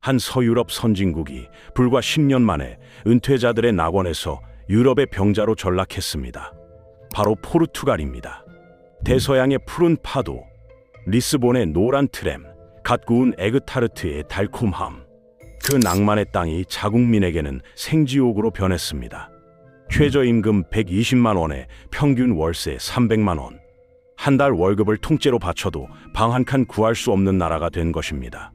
한 서유럽 선진국이 불과 10년 만에 은퇴자들의 낙원에서 유럽의 병자로 전락했습니다. 바로 포르투갈입니다. 대서양의 푸른 파도, 리스본의 노란 트램, 갓 구운 에그타르트의 달콤함. 그 낭만의 땅이 자국민에게는 생지옥으로 변했습니다. 최저임금 120만 원에 평균 월세 300만 원. 한 달 월급을 통째로 바쳐도 방 한 칸 구할 수 없는 나라가 된 것입니다.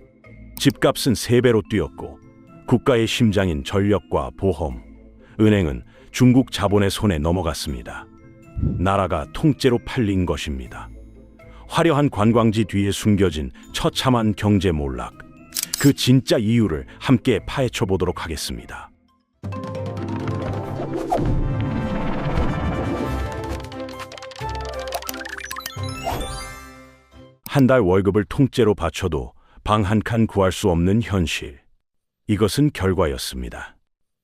집값은 3배로 뛰었고 국가의 심장인 전력과 보험, 은행은 중국 자본의 손에 넘어갔습니다. 나라가 통째로 팔린 것입니다. 화려한 관광지 뒤에 숨겨진 처참한 경제 몰락. 그 진짜 이유를 함께 파헤쳐 보도록 하겠습니다. 한 달 월급을 통째로 바쳐도 방 한 칸 구할 수 없는 현실. 이것은 결과였습니다.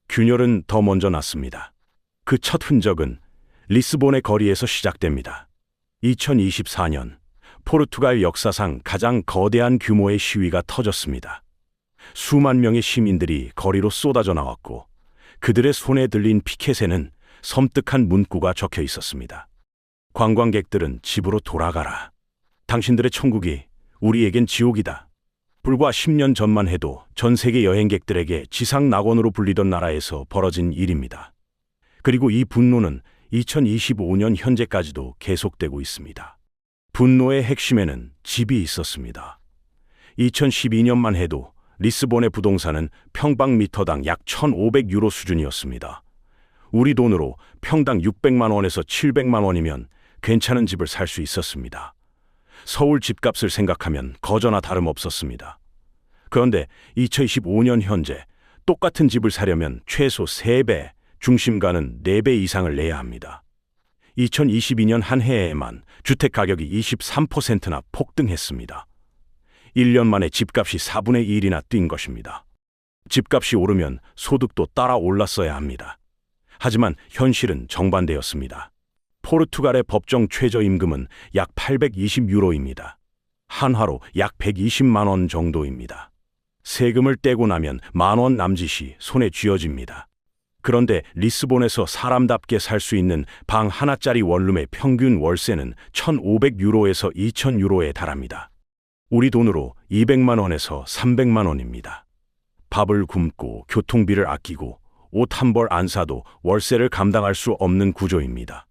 균열은 더 먼저 났습니다. 그 첫 흔적은 리스본의 거리에서 시작됩니다. 2024년 포르투갈 역사상 가장 거대한 규모의 시위가 터졌습니다. 수만 명의 시민들이 거리로 쏟아져 나왔고 그들의 손에 들린 피켓에는 섬뜩한 문구가 적혀 있었습니다. 관광객들은 집으로 돌아가라. 당신들의 천국이 우리에겐 지옥이다. 불과 10년 전만 해도 전 세계 여행객들에게 지상 낙원으로 불리던 나라에서 벌어진 일입니다. 그리고 이 분노는 2025년 현재까지도 계속되고 있습니다. 분노의 핵심에는 집이 있었습니다. 2012년만 해도 리스본의 부동산은 평방미터당 약 1,500유로 수준이었습니다. 우리 돈으로 평당 600만 원에서 700만 원이면 괜찮은 집을 살 수 있었습니다. 서울 집값을 생각하면 거저나 다름없었습니다. 그런데 2025년 현재 똑같은 집을 사려면 최소 3배, 중심가는 4배 이상을 내야 합니다. 2022년 한 해에만 주택 가격이 23%나 폭등했습니다. 1년 만에 집값이 4분의 1이나 뛴 것입니다. 집값이 오르면 소득도 따라 올랐어야 합니다. 하지만 현실은 정반대였습니다. 포르투갈의 법정 최저임금은 약 820유로입니다. 한화로 약 120만 원 정도입니다. 세금을 떼고 나면 10,000원 남짓이 손에 쥐어집니다. 그런데 리스본에서 사람답게 살 수 있는 방 하나짜리 원룸의 평균 월세는 1,500유로에서 2,000유로에 달합니다. 우리 돈으로 200만 원에서 300만 원입니다. 밥을 굶고 교통비를 아끼고 옷 한 벌 안 사도 월세를 감당할 수 없는 구조입니다.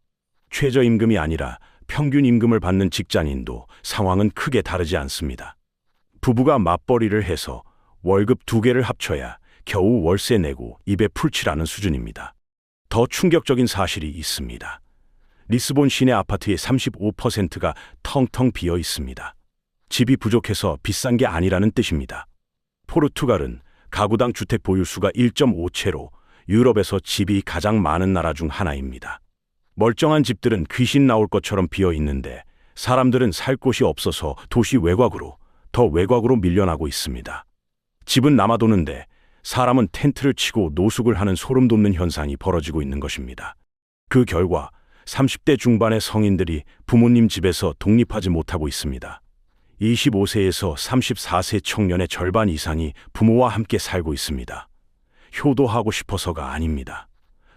최저임금이 아니라 평균 임금을 받는 직장인도 상황은 크게 다르지 않습니다. 부부가 맞벌이를 해서 월급 2개를 합쳐야 겨우 월세 내고 입에 풀칠하는 수준입니다. 더 충격적인 사실이 있습니다. 리스본 시내 아파트의 35%가 텅텅 비어 있습니다. 집이 부족해서 비싼 게 아니라는 뜻입니다. 포르투갈은 가구당 주택 보유수가 1.5채로 유럽에서 집이 가장 많은 나라 중 하나입니다. 멀쩡한 집들은 귀신 나올 것처럼 비어 있는데 사람들은 살 곳이 없어서 도시 외곽으로, 더 외곽으로 밀려나고 있습니다. 집은 남아도는데 사람은 텐트를 치고 노숙을 하는 소름 돋는 현상이 벌어지고 있는 것입니다. 그 결과 30대 중반의 성인들이 부모님 집에서 독립하지 못하고 있습니다. 25세에서 34세 청년의 절반 이상이 부모와 함께 살고 있습니다. 효도하고 싶어서가 아닙니다.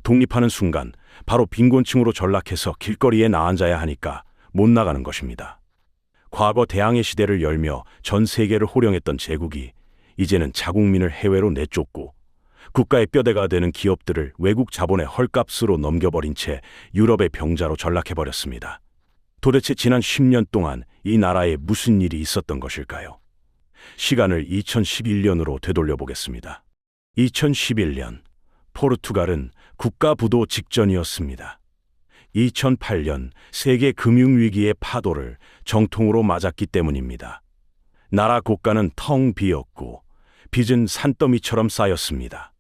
독립하는 순간 바로 빈곤층으로 전락해서 길거리에 나앉아야 하니까 못 나가는 것입니다. 과거 대항해 시대를 열며 전 세계를 호령했던 제국이 이제는 자국민을 해외로 내쫓고 국가의 뼈대가 되는 기업들을 외국 자본의 헐값으로 넘겨버린 채 유럽의 병자로 전락해버렸습니다. 도대체 지난 10년 동안 이 나라에 무슨 일이 있었던 것일까요? 시간을 2011년으로 되돌려 보겠습니다. 2011년 포르투갈은 국가 부도 직전이었습니다. 2008년 세계 금융위기의 파도를 정통으로 맞았기 때문입니다. 나라 국가는 텅 비었고 빚은 산더미처럼 쌓였습니다.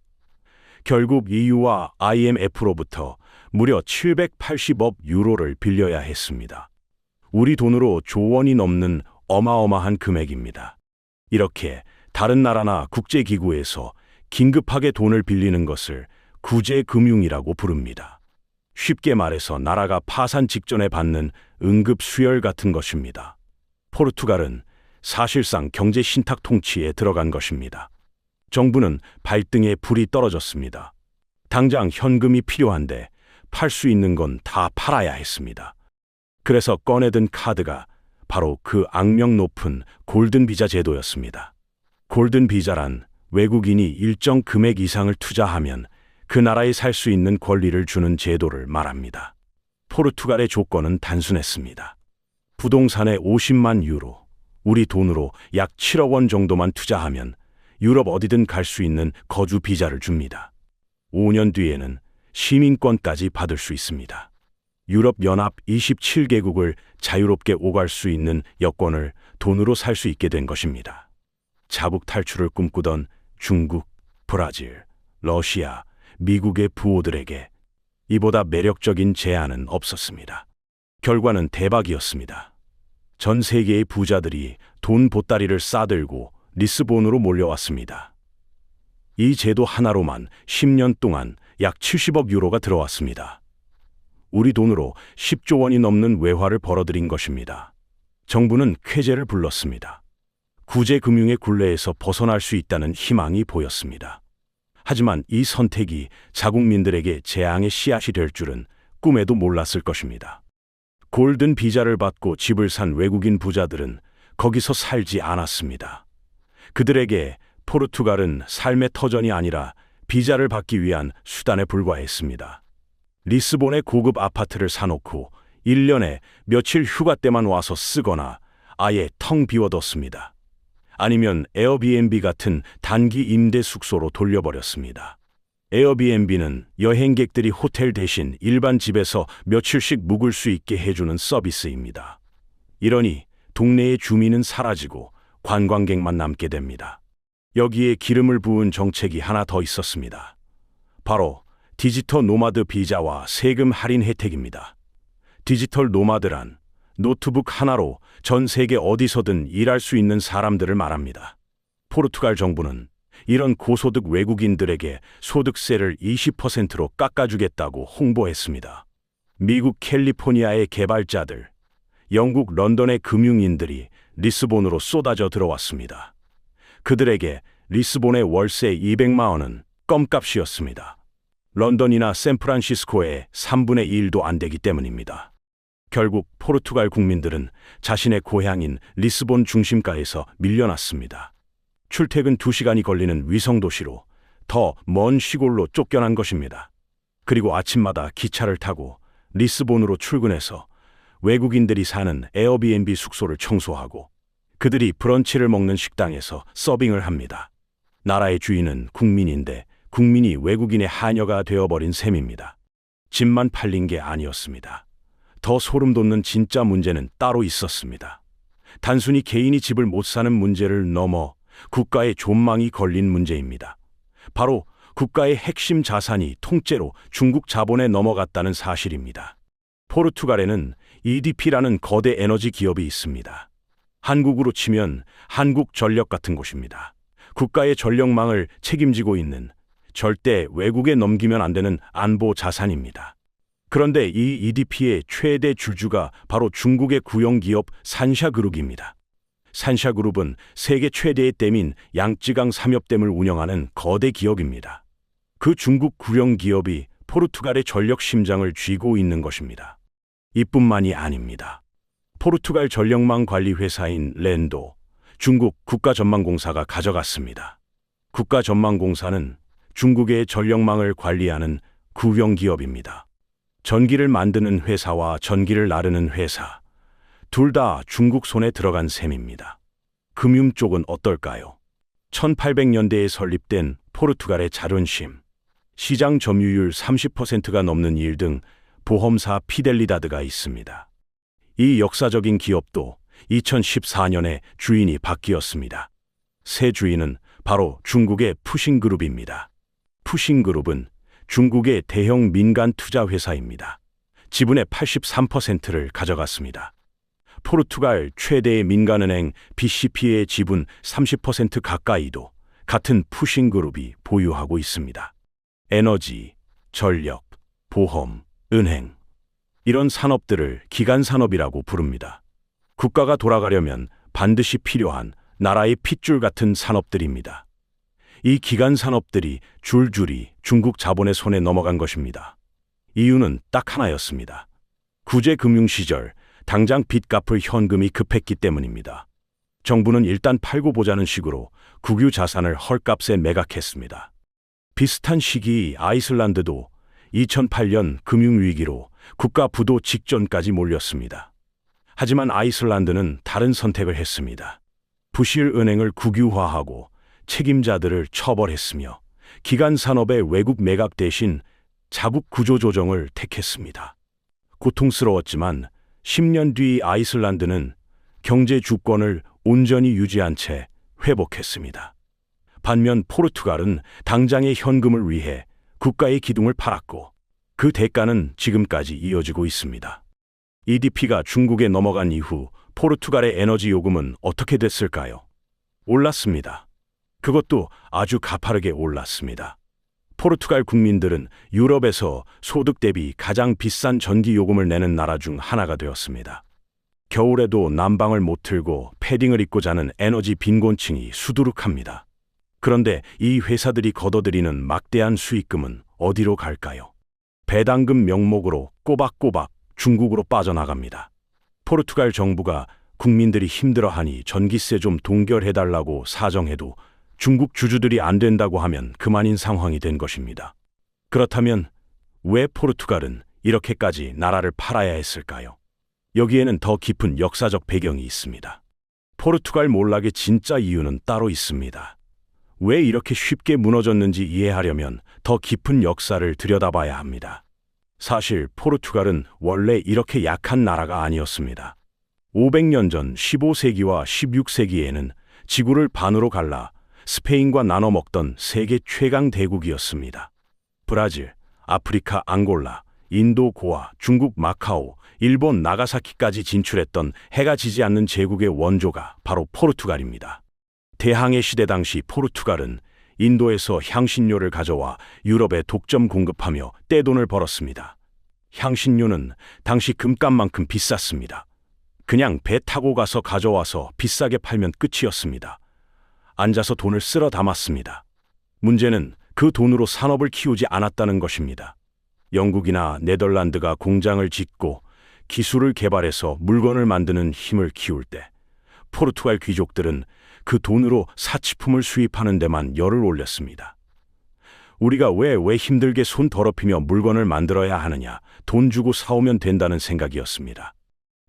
결국 EU와 IMF로부터 무려 780억 유로를 빌려야 했습니다. 우리 돈으로 조 원이 넘는 어마어마한 금액입니다. 이렇게 다른 나라나 국제기구에서 긴급하게 돈을 빌리는 것을 구제금융이라고 부릅니다. 쉽게 말해서 나라가 파산 직전에 받는 응급수혈 같은 것입니다. 포르투갈은 사실상 경제 신탁 통치에 들어간 것입니다. 정부는 발등에 불이 떨어졌습니다. 당장 현금이 필요한데 팔 수 있는 건 다 팔아야 했습니다. 그래서 꺼내든 카드가 바로 그 악명 높은 골든 비자 제도였습니다. 골든 비자란 외국인이 일정 금액 이상을 투자하면 그 나라에 살 수 있는 권리를 주는 제도를 말합니다. 포르투갈의 조건은 단순했습니다. 부동산에 50만 유로, 우리 돈으로 약 7억 원 정도만 투자하면 유럽 어디든 갈 수 있는 거주 비자를 줍니다. 5년 뒤에는 시민권까지 받을 수 있습니다. 유럽연합 27개국을 자유롭게 오갈 수 있는 여권을 돈으로 살 수 있게 된 것입니다. 자국 탈출을 꿈꾸던 중국, 브라질, 러시아, 미국의 부호들에게 이보다 매력적인 제안은 없었습니다. 결과는 대박이었습니다. 전 세계의 부자들이 돈 보따리를 싸들고 리스본으로 몰려왔습니다. 이 제도 하나로만 10년 동안 약 70억 유로가 들어왔습니다. 우리 돈으로 10조 원이 넘는 외화를 벌어들인 것입니다. 정부는 쾌재를 불렀습니다. 구제금융의 굴레에서 벗어날 수 있다는 희망이 보였습니다. 하지만 이 선택이 자국민들에게 재앙의 씨앗이 될 줄은 꿈에도 몰랐을 것입니다. 골든 비자를 받고 집을 산 외국인 부자들은 거기서 살지 않았습니다. 그들에게 포르투갈은 삶의 터전이 아니라 비자를 받기 위한 수단에 불과했습니다. 리스본의 고급 아파트를 사놓고 1년에 며칠 휴가 때만 와서 쓰거나 아예 텅 비워뒀습니다. 아니면 에어비앤비 같은 단기 임대 숙소로 돌려버렸습니다. 에어비앤비는 여행객들이 호텔 대신 일반 집에서 며칠씩 묵을 수 있게 해주는 서비스입니다. 이러니 동네의 주민은 사라지고 관광객만 남게 됩니다. 여기에 기름을 부은 정책이 하나 더 있었습니다. 바로 디지털 노마드 비자와 세금 할인 혜택입니다. 디지털 노마드란 노트북 하나로 전 세계 어디서든 일할 수 있는 사람들을 말합니다. 포르투갈 정부는 이런 고소득 외국인들에게 소득세를 20%로 깎아주겠다고 홍보했습니다. 미국 캘리포니아의 개발자들, 영국 런던의 금융인들이 리스본으로 쏟아져 들어왔습니다. 그들에게 리스본의 월세 200만 원은 껌값이었습니다. 런던이나 샌프란시스코의 3분의 1도 안 되기 때문입니다. 결국 포르투갈 국민들은 자신의 고향인 리스본 중심가에서 밀려났습니다. 출퇴근 2시간이 걸리는 위성도시로 더 먼 시골로 쫓겨난 것입니다. 그리고 아침마다 기차를 타고 리스본으로 출근해서 외국인들이 사는 에어비앤비 숙소를 청소하고 그들이 브런치를 먹는 식당에서 서빙을 합니다. 나라의 주인은 국민인데 국민이 외국인의 하녀가 되어버린 셈입니다. 집만 팔린 게 아니었습니다. 더 소름 돋는 진짜 문제는 따로 있었습니다. 단순히 개인이 집을 못 사는 문제를 넘어 국가의 존망이 걸린 문제입니다. 바로 국가의 핵심 자산이 통째로 중국 자본에 넘어갔다는 사실입니다. 포르투갈에는 EDP라는 거대 에너지 기업이 있습니다. 한국으로 치면 한국전력 같은 곳입니다. 국가의 전력망을 책임지고 있는 절대 외국에 넘기면 안 되는 안보 자산입니다. 그런데 이 EDP의 최대 주주가 바로 중국의 구형기업 산샤그룹입니다. 산샤그룹은 세계 최대의 댐인 양쯔강 삼엽댐을 운영하는 거대 기업입니다. 그 중국 구형기업이 포르투갈의 전력 심장을 쥐고 있는 것입니다. 이뿐만이 아닙니다. 포르투갈 전력망 관리 회사인 렌도, 중국 국가전망공사가 가져갔습니다. 국가전망공사는 중국의 전력망을 관리하는 구형기업입니다. 전기를 만드는 회사와 전기를 나르는 회사, 둘 다 중국 손에 들어간 셈입니다. 금융 쪽은 어떨까요? 1800년대에 설립된 포르투갈의 자존심, 시장 점유율 30%가 넘는 일 등 보험사 피델리다드가 있습니다. 이 역사적인 기업도 2014년에 주인이 바뀌었습니다. 새 주인은 바로 중국의 푸싱그룹입니다. 푸싱그룹은 중국의 대형 민간 투자 회사입니다. 지분의 83%를 가져갔습니다. 포르투갈 최대의 민간은행 BCP의 지분 30% 가까이도 같은 푸싱그룹이 보유하고 있습니다. 에너지, 전력, 보험, 은행, 이런 산업들을 기간산업이라고 부릅니다. 국가가 돌아가려면 반드시 필요한 나라의 핏줄 같은 산업들입니다. 이 기간 산업들이 줄줄이 중국 자본의 손에 넘어간 것입니다. 이유는 딱 하나였습니다. 구제 금융 시절 당장 빚 갚을 현금이 급했기 때문입니다. 정부는 일단 팔고 보자는 식으로 국유 자산을 헐값에 매각했습니다. 비슷한 시기 아이슬란드도 2008년 금융위기로 국가 부도 직전까지 몰렸습니다. 하지만 아이슬란드는 다른 선택을 했습니다. 부실 은행을 국유화하고 책임자들을 처벌했으며 기간 산업의 외국 매각 대신 자국 구조 조정을 택했습니다. 고통스러웠지만 10년 뒤 아이슬란드는 경제 주권을 온전히 유지한 채 회복했습니다. 반면 포르투갈은 당장의 현금을 위해 국가의 기둥을 팔았고 그 대가는 지금까지 이어지고 있습니다. EDP가 중국에 넘어간 이후 포르투갈의 에너지 요금은 어떻게 됐을까요? 올랐습니다. 그것도 아주 가파르게 올랐습니다. 포르투갈 국민들은 유럽에서 소득 대비 가장 비싼 전기 요금을 내는 나라 중 하나가 되었습니다. 겨울에도 난방을 못 틀고 패딩을 입고 자는 에너지 빈곤층이 수두룩합니다. 그런데 이 회사들이 걷어들이는 막대한 수익금은 어디로 갈까요? 배당금 명목으로 꼬박꼬박 중국으로 빠져나갑니다. 포르투갈 정부가 국민들이 힘들어하니 전기세 좀 동결해달라고 사정해도 중국 주주들이 안 된다고 하면 그만인 상황이 된 것입니다. 그렇다면 왜 포르투갈은 이렇게까지 나라를 팔아야 했을까요? 여기에는 더 깊은 역사적 배경이 있습니다. 포르투갈 몰락의 진짜 이유는 따로 있습니다. 왜 이렇게 쉽게 무너졌는지 이해하려면 더 깊은 역사를 들여다봐야 합니다. 사실 포르투갈은 원래 이렇게 약한 나라가 아니었습니다. 500년 전 15세기와 16세기에는 지구를 반으로 갈라 스페인과 나눠 먹던 세계 최강 대국이었습니다. 브라질, 아프리카 앙골라, 인도 고아, 중국 마카오, 일본 나가사키까지 진출했던 해가 지지 않는 제국의 원조가 바로 포르투갈입니다. 대항해 시대 당시 포르투갈은 인도에서 향신료를 가져와 유럽에 독점 공급하며 떼돈을 벌었습니다. 향신료는 당시 금값만큼 비쌌습니다. 그냥 배 타고 가서 가져와서 비싸게 팔면 끝이었습니다. 앉아서 돈을 쓸어 담았습니다. 문제는 그 돈으로 산업을 키우지 않았다는 것입니다. 영국이나 네덜란드가 공장을 짓고 기술을 개발해서 물건을 만드는 힘을 키울 때 포르투갈 귀족들은 그 돈으로 사치품을 수입하는 데만 열을 올렸습니다. 우리가 왜 힘들게 손 더럽히며 물건을 만들어야 하느냐, 돈 주고 사오면 된다는 생각이었습니다.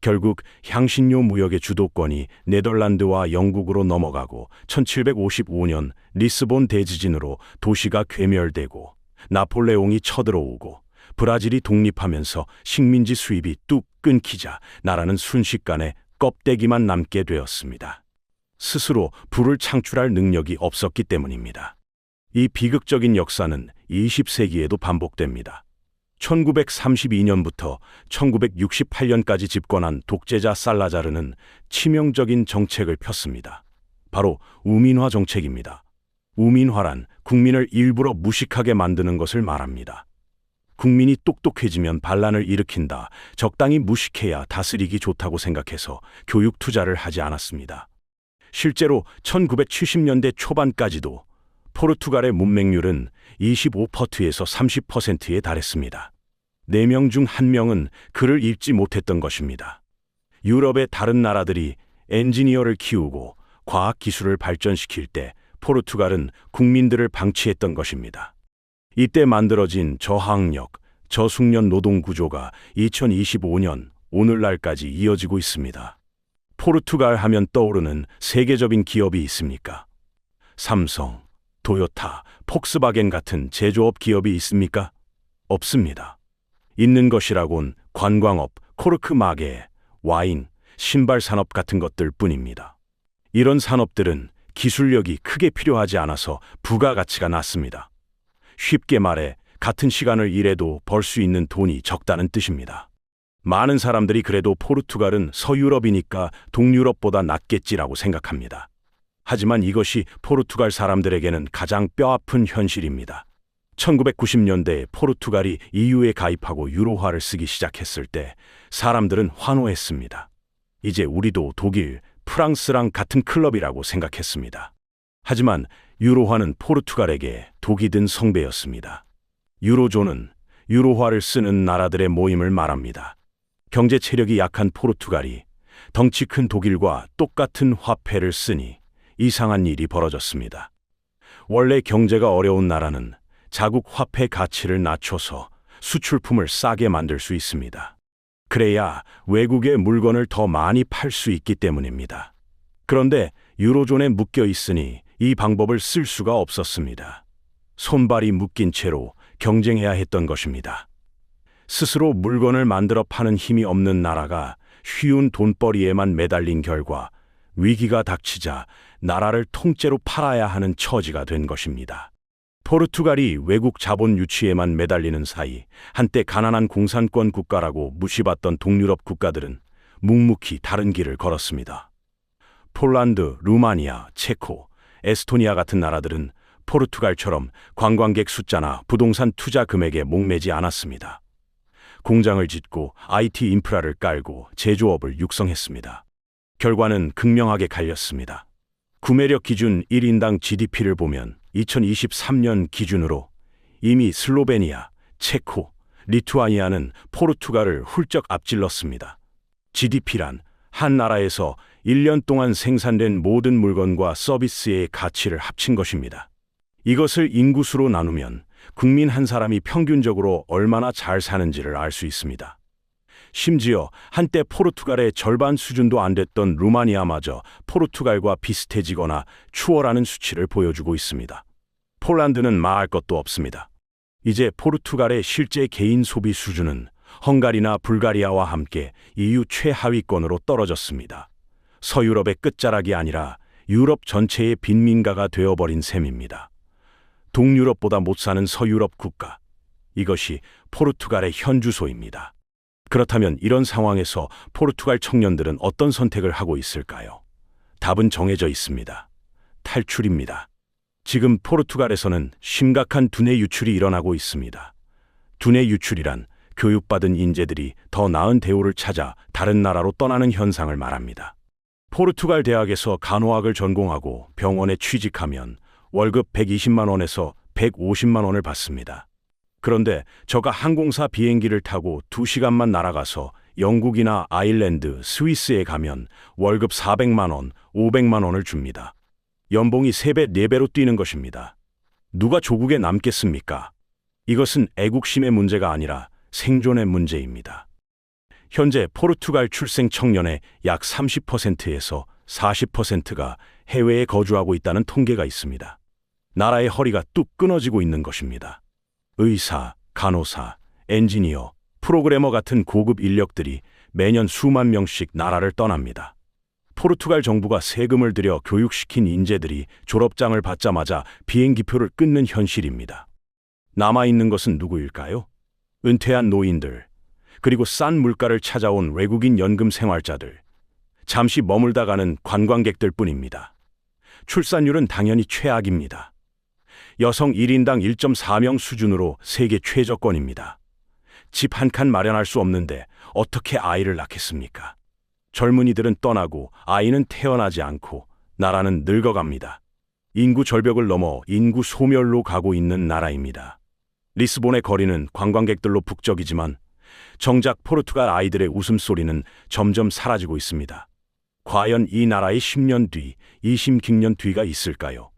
결국 향신료 무역의 주도권이 네덜란드와 영국으로 넘어가고 1755년 리스본 대지진으로 도시가 괴멸되고 나폴레옹이 쳐들어오고 브라질이 독립하면서 식민지 수입이 뚝 끊기자 나라는 순식간에 껍데기만 남게 되었습니다. 스스로 부를 창출할 능력이 없었기 때문입니다. 이 비극적인 역사는 20세기에도 반복됩니다. 1932년부터 1968년까지 집권한 독재자 살라자르는 치명적인 정책을 폈습니다. 바로 우민화 정책입니다. 우민화란 국민을 일부러 무식하게 만드는 것을 말합니다. 국민이 똑똑해지면 반란을 일으킨다, 적당히 무식해야 다스리기 좋다고 생각해서 교육 투자를 하지 않았습니다. 실제로 1970년대 초반까지도 포르투갈의 문맹률은 25%에서 30%에 달했습니다. 4명 중 1명은 글을 읽지 못했던 것입니다. 유럽의 다른 나라들이 엔지니어를 키우고 과학기술을 발전시킬 때 포르투갈은 국민들을 방치했던 것입니다. 이때 만들어진 저학력, 저숙련 노동구조가 2025년 오늘날까지 이어지고 있습니다. 포르투갈 하면 떠오르는 세계적인 기업이 있습니까? 삼성, 토요타, 폭스바겐 같은 제조업 기업이 있습니까? 없습니다. 있는 것이라곤 관광업, 코르크 마개, 와인, 신발 산업 같은 것들 뿐입니다. 이런 산업들은 기술력이 크게 필요하지 않아서 부가가치가 낮습니다. 쉽게 말해 같은 시간을 일해도 벌 수 있는 돈이 적다는 뜻입니다. 많은 사람들이 그래도 포르투갈은 서유럽이니까 동유럽보다 낫겠지라고 생각합니다. 하지만 이것이 포르투갈 사람들에게는 가장 뼈아픈 현실입니다. 1990년대에 포르투갈이 EU에 가입하고 유로화를 쓰기 시작했을 때 사람들은 환호했습니다. 이제 우리도 독일, 프랑스랑 같은 클럽이라고 생각했습니다. 하지만 유로화는 포르투갈에게 독이 든 성배였습니다. 유로존은 유로화를 쓰는 나라들의 모임을 말합니다. 경제 체력이 약한 포르투갈이 덩치 큰 독일과 똑같은 화폐를 쓰니 이상한 일이 벌어졌습니다. 원래 경제가 어려운 나라는 자국 화폐 가치를 낮춰서 수출품을 싸게 만들 수 있습니다. 그래야 외국의 물건을 더 많이 팔 수 있기 때문입니다. 그런데 유로존에 묶여 있으니 이 방법을 쓸 수가 없었습니다. 손발이 묶인 채로 경쟁해야 했던 것입니다. 스스로 물건을 만들어 파는 힘이 없는 나라가 쉬운 돈벌이에만 매달린 결과 위기가 닥치자 나라를 통째로 팔아야 하는 처지가 된 것입니다. 포르투갈이 외국 자본 유치에만 매달리는 사이 한때 가난한 공산권 국가라고 무시받던 동유럽 국가들은 묵묵히 다른 길을 걸었습니다. 폴란드, 루마니아, 체코, 에스토니아 같은 나라들은 포르투갈처럼 관광객 숫자나 부동산 투자 금액에 목매지 않았습니다. 공장을 짓고 IT 인프라를 깔고 제조업을 육성했습니다. 결과는 극명하게 갈렸습니다. 구매력 기준 1인당 GDP를 보면 2023년 기준으로 이미 슬로베니아, 체코, 리투아니아는 포르투갈을 훌쩍 앞질렀습니다. GDP란 한 나라에서 1년 동안 생산된 모든 물건과 서비스의 가치를 합친 것입니다. 이것을 인구수로 나누면 국민 한 사람이 평균적으로 얼마나 잘 사는지를 알 수 있습니다. 심지어 한때 포르투갈의 절반 수준도 안 됐던 루마니아마저 포르투갈과 비슷해지거나 추월하는 수치를 보여주고 있습니다. 폴란드는 말할 것도 없습니다. 이제 포르투갈의 실제 개인 소비 수준은 헝가리나 불가리아와 함께 EU 최하위권으로 떨어졌습니다. 서유럽의 끝자락이 아니라 유럽 전체의 빈민가가 되어버린 셈입니다. 동유럽보다 못 사는 서유럽 국가. 이것이 포르투갈의 현 주소입니다. 그렇다면 이런 상황에서 포르투갈 청년들은 어떤 선택을 하고 있을까요? 답은 정해져 있습니다. 탈출입니다. 지금 포르투갈에서는 심각한 두뇌 유출이 일어나고 있습니다. 두뇌 유출이란 교육받은 인재들이 더 나은 대우를 찾아 다른 나라로 떠나는 현상을 말합니다. 포르투갈 대학에서 간호학을 전공하고 병원에 취직하면 월급 120만 원에서 150만 원을 받습니다. 그런데 저가 항공사 비행기를 타고 2시간만 날아가서 영국이나 아일랜드, 스위스에 가면 월급 400만 원, 500만 원을 줍니다. 연봉이 3배, 4배로 뛰는 것입니다. 누가 조국에 남겠습니까? 이것은 애국심의 문제가 아니라 생존의 문제입니다. 현재 포르투갈 출생 청년의 약 30%에서 40%가 해외에 거주하고 있다는 통계가 있습니다. 나라의 허리가 뚝 끊어지고 있는 것입니다. 의사, 간호사, 엔지니어, 프로그래머 같은 고급 인력들이 매년 수만 명씩 나라를 떠납니다. 포르투갈 정부가 세금을 들여 교육시킨 인재들이 졸업장을 받자마자 비행기표를 끊는 현실입니다. 남아있는 것은 누구일까요? 은퇴한 노인들, 그리고 싼 물가를 찾아온 외국인 연금 생활자들, 잠시 머물다 가는 관광객들 뿐입니다. 출산율은 당연히 최악입니다. 여성 1인당 1.4명 수준으로 세계 최저권입니다. 집 한 칸 마련할 수 없는데 어떻게 아이를 낳겠습니까? 젊은이들은 떠나고 아이는 태어나지 않고 나라는 늙어갑니다. 인구 절벽을 넘어 인구 소멸로 가고 있는 나라입니다. 리스본의 거리는 관광객들로 북적이지만 정작 포르투갈 아이들의 웃음소리는 점점 사라지고 있습니다. 과연 이 나라의 10년 뒤, 20년 뒤가 있을까요?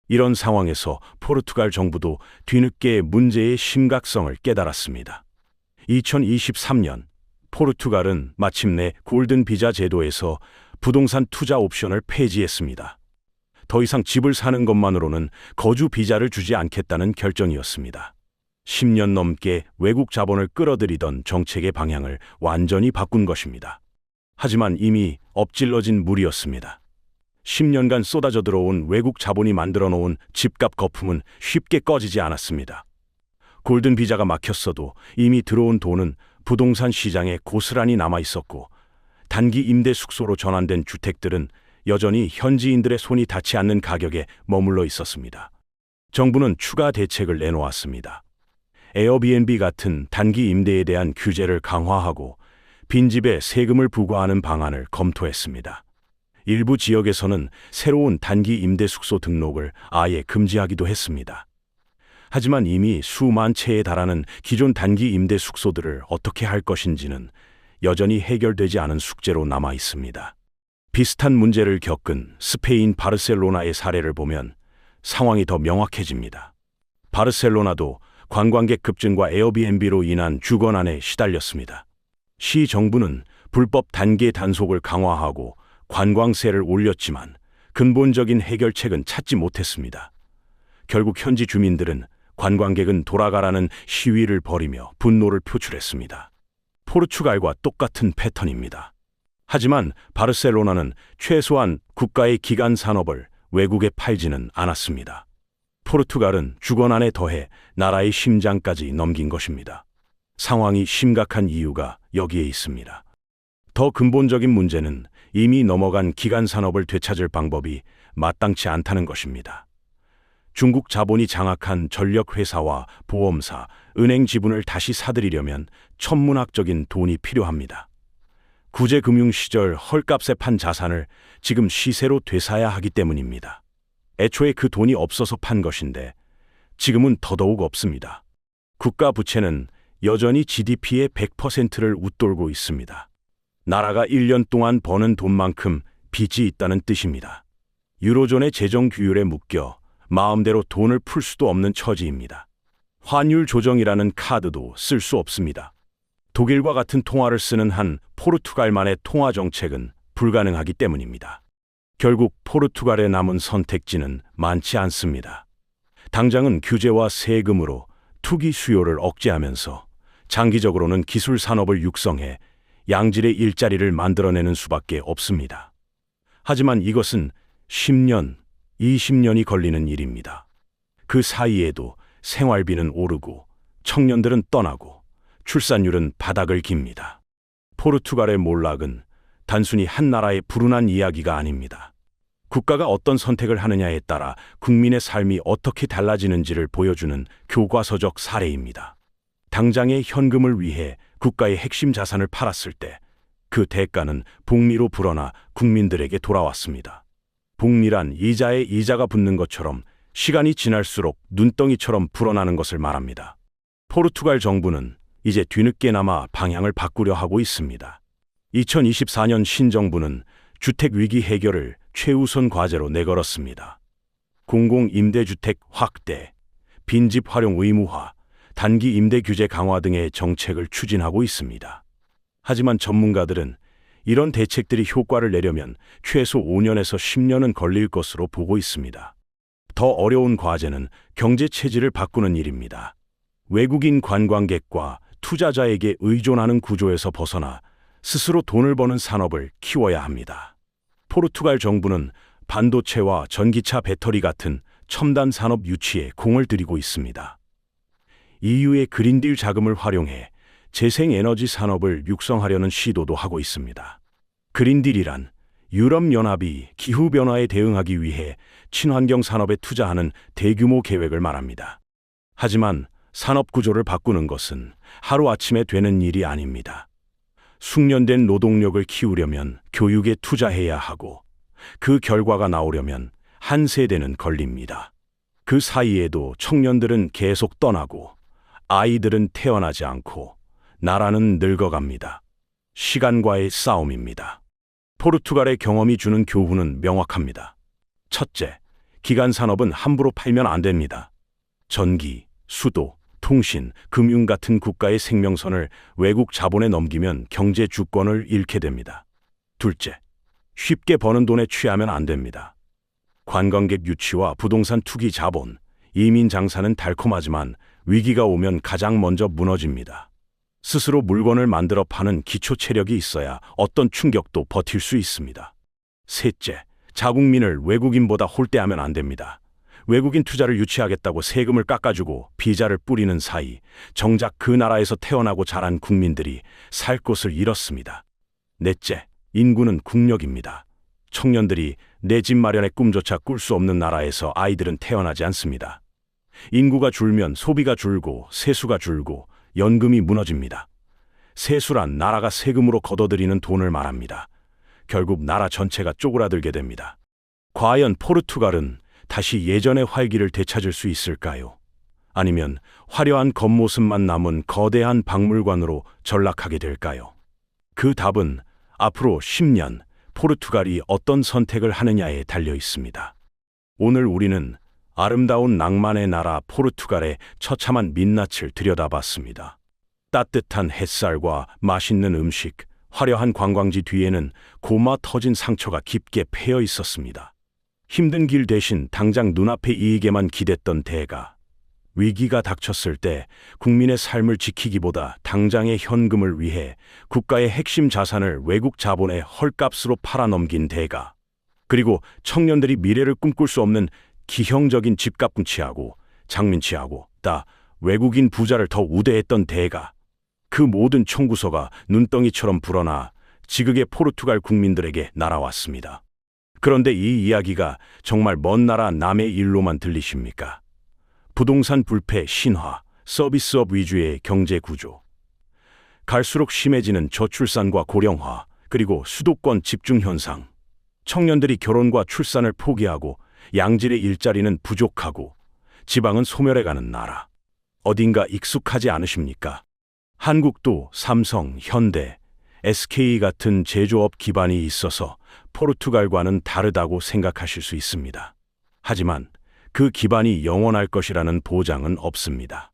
이런 상황에서 포르투갈 정부도 뒤늦게 문제의 심각성을 깨달았습니다. 2023년 포르투갈은 마침내 골든 비자 제도에서 부동산 투자 옵션을 폐지했습니다. 더 이상 집을 사는 것만으로는 거주 비자를 주지 않겠다는 결정이었습니다. 10년 넘게 외국 자본을 끌어들이던 정책의 방향을 완전히 바꾼 것입니다. 하지만 이미 엎질러진 물이었습니다. 10년간 쏟아져 들어온 외국 자본이 만들어 놓은 집값 거품은 쉽게 꺼지지 않았습니다. 골든 비자가 막혔어도 이미 들어온 돈은 부동산 시장에 고스란히 남아 있었고 단기 임대 숙소로 전환된 주택들은 여전히 현지인들의 손이 닿지 않는 가격에 머물러 있었습니다. 정부는 추가 대책을 내놓았습니다. 에어비앤비 같은 단기 임대에 대한 규제를 강화하고 빈집에 세금을 부과하는 방안을 검토했습니다. 일부 지역에서는 새로운 단기 임대 숙소 등록을 아예 금지하기도 했습니다. 하지만 이미 수만 채에 달하는 기존 단기 임대 숙소들을 어떻게 할 것인지는 여전히 해결되지 않은 숙제로 남아 있습니다. 비슷한 문제를 겪은 스페인 바르셀로나의 사례를 보면 상황이 더 명확해집니다. 바르셀로나도 관광객 급증과 에어비앤비로 인한 주거난에 시달렸습니다. 시 정부는 불법 단계 단속을 강화하고 관광세를 올렸지만 근본적인 해결책은 찾지 못했습니다. 결국 현지 주민들은 관광객은 돌아가라는 시위를 벌이며 분노를 표출했습니다. 포르투갈과 똑같은 패턴입니다. 하지만 바르셀로나는 최소한 국가의 기간 산업을 외국에 팔지는 않았습니다. 포르투갈은 주거난에 더해 나라의 심장까지 넘긴 것입니다. 상황이 심각한 이유가 여기에 있습니다. 더 근본적인 문제는 이미 넘어간 기간 산업을 되찾을 방법이 마땅치 않다는 것입니다. 중국 자본이 장악한 전력회사와 보험사, 은행 지분을 다시 사들이려면 천문학적인 돈이 필요합니다. 구제금융 시절 헐값에 판 자산을 지금 시세로 되사야 하기 때문입니다. 애초에 그 돈이 없어서 판 것인데 지금은 더더욱 없습니다. 국가 부채는 여전히 GDP의 100%를 웃돌고 있습니다. 나라가 1년 동안 버는 돈만큼 빚이 있다는 뜻입니다. 유로존의 재정 규율에 묶여 마음대로 돈을 풀 수도 없는 처지입니다. 환율 조정이라는 카드도 쓸 수 없습니다. 독일과 같은 통화를 쓰는 한 포르투갈만의 통화 정책은 불가능하기 때문입니다. 결국 포르투갈에 남은 선택지는 많지 않습니다. 당장은 규제와 세금으로 투기 수요를 억제하면서 장기적으로는 기술 산업을 육성해 양질의 일자리를 만들어내는 수밖에 없습니다. 하지만 이것은 10년, 20년이 걸리는 일입니다. 그 사이에도 생활비는 오르고 청년들은 떠나고 출산율은 바닥을 깁니다. 포르투갈의 몰락은 단순히 한 나라의 불운한 이야기가 아닙니다. 국가가 어떤 선택을 하느냐에 따라 국민의 삶이 어떻게 달라지는지를 보여주는 교과서적 사례입니다. 당장의 현금을 위해 국가의 핵심 자산을 팔았을 때 그 대가는 복리로 불어나 국민들에게 돌아왔습니다. 복리란 이자에 이자가 붙는 것처럼 시간이 지날수록 눈덩이처럼 불어나는 것을 말합니다. 포르투갈 정부는 이제 뒤늦게나마 방향을 바꾸려 하고 있습니다. 2024년 신정부는 주택 위기 해결을 최우선 과제로 내걸었습니다. 공공임대주택 확대, 빈집 활용 의무화, 단기 임대 규제 강화 등의 정책을 추진하고 있습니다. 하지만 전문가들은 이런 대책들이 효과를 내려면 최소 5년에서 10년은 걸릴 것으로 보고 있습니다. 더 어려운 과제는 경제 체질을 바꾸는 일입니다. 외국인 관광객과 투자자에게 의존하는 구조에서 벗어나 스스로 돈을 버는 산업을 키워야 합니다. 포르투갈 정부는 반도체와 전기차 배터리 같은 첨단 산업 유치에 공을 들이고 있습니다. EU의 그린딜 자금을 활용해 재생에너지 산업을 육성하려는 시도도 하고 있습니다. 그린딜이란 유럽연합이 기후변화에 대응하기 위해 친환경 산업에 투자하는 대규모 계획을 말합니다. 하지만 산업 구조를 바꾸는 것은 하루아침에 되는 일이 아닙니다. 숙련된 노동력을 키우려면 교육에 투자해야 하고 그 결과가 나오려면 한 세대는 걸립니다. 그 사이에도 청년들은 계속 떠나고 아이들은 태어나지 않고 나라는 늙어갑니다. 시간과의 싸움입니다. 포르투갈의 경험이 주는 교훈은 명확합니다. 첫째, 기간 산업은 함부로 팔면 안 됩니다. 전기, 수도, 통신, 금융 같은 국가의 생명선을 외국 자본에 넘기면 경제 주권을 잃게 됩니다. 둘째, 쉽게 버는 돈에 취하면 안 됩니다. 관광객 유치와 부동산 투기 자본, 이민 장사는 달콤하지만 위기가 오면 가장 먼저 무너집니다. 스스로 물건을 만들어 파는 기초 체력이 있어야 어떤 충격도 버틸 수 있습니다. 셋째, 자국민을 외국인보다 홀대하면 안 됩니다. 외국인 투자를 유치하겠다고 세금을 깎아주고 비자를 뿌리는 사이 정작 그 나라에서 태어나고 자란 국민들이 살 곳을 잃었습니다. 넷째, 인구는 국력입니다. 청년들이 내 집 마련의 꿈조차 꿀 수 없는 나라에서 아이들은 태어나지 않습니다. 인구가 줄면 소비가 줄고 세수가 줄고 연금이 무너집니다. 세수란 나라가 세금으로 걷어들이는 돈을 말합니다. 결국 나라 전체가 쪼그라들게 됩니다. 과연 포르투갈은 다시 예전의 활기를 되찾을 수 있을까요? 아니면 화려한 겉모습만 남은 거대한 박물관으로 전락하게 될까요? 그 답은 앞으로 10년 포르투갈이 어떤 선택을 하느냐에 달려 있습니다. 오늘 우리는 아름다운 낭만의 나라 포르투갈의 처참한 민낯을 들여다봤습니다. 따뜻한 햇살과 맛있는 음식, 화려한 관광지 뒤에는 고마 터진 상처가 깊게 패여 있었습니다. 힘든 길 대신 당장 눈앞의 이익에만 기댔던 대가, 위기가 닥쳤을 때 국민의 삶을 지키기보다 당장의 현금을 위해 국가의 핵심 자산을 외국 자본에 헐값으로 팔아넘긴 대가, 그리고 청년들이 미래를 꿈꿀 수 없는 기형적인 집값 궁치하고 장민치하고 다 외국인 부자를 더 우대했던 대가, 그 모든 총구서가 눈덩이처럼 불어나 지극의 포르투갈 국민들에게 날아왔습니다. 그런데 이 이야기가 정말 먼 나라 남의 일로만 들리십니까? 부동산 불패 신화, 서비스업 위주의 경제 구조, 갈수록 심해지는 저출산과 고령화, 그리고 수도권 집중 현상, 청년들이 결혼과 출산을 포기하고 양질의 일자리는 부족하고 지방은 소멸해가는 나라. 어딘가 익숙하지 않으십니까? 한국도 삼성, 현대, SK 같은 제조업 기반이 있어서 포르투갈과는 다르다고 생각하실 수 있습니다. 하지만 그 기반이 영원할 것이라는 보장은 없습니다.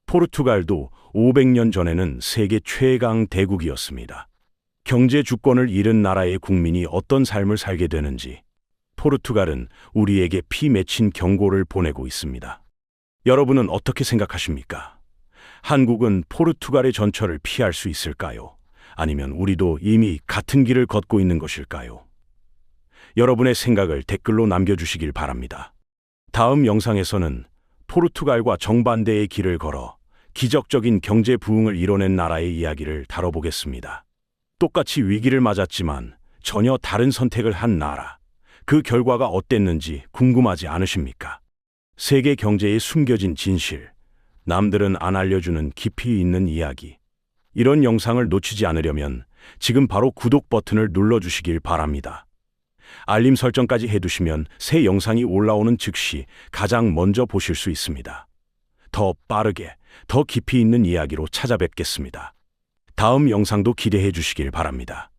포르투갈도 500년 전에는 세계 최강 대국이었습니다. 경제 주권을 잃은 나라의 국민이 어떤 삶을 살게 되는지 포르투갈은 우리에게 피 맺힌 경고를 보내고 있습니다. 여러분은 어떻게 생각하십니까? 한국은 포르투갈의 전철을 피할 수 있을까요? 아니면 우리도 이미 같은 길을 걷고 있는 것일까요? 여러분의 생각을 댓글로 남겨주시길 바랍니다. 다음 영상에서는 포르투갈과 정반대의 길을 걸어 기적적인 경제 부흥을 이뤄낸 나라의 이야기를 다뤄보겠습니다. 똑같이 위기를 맞았지만 전혀 다른 선택을 한 나라, 그 결과가 어땠는지 궁금하지 않으십니까? 세계 경제에 숨겨진 진실, 남들은 안 알려주는 깊이 있는 이야기. 이런 영상을 놓치지 않으려면 지금 바로 구독 버튼을 눌러주시길 바랍니다. 알림 설정까지 해두시면 새 영상이 올라오는 즉시 가장 먼저 보실 수 있습니다. 더 빠르게, 더 깊이 있는 이야기로 찾아뵙겠습니다. 다음 영상도 기대해 주시길 바랍니다.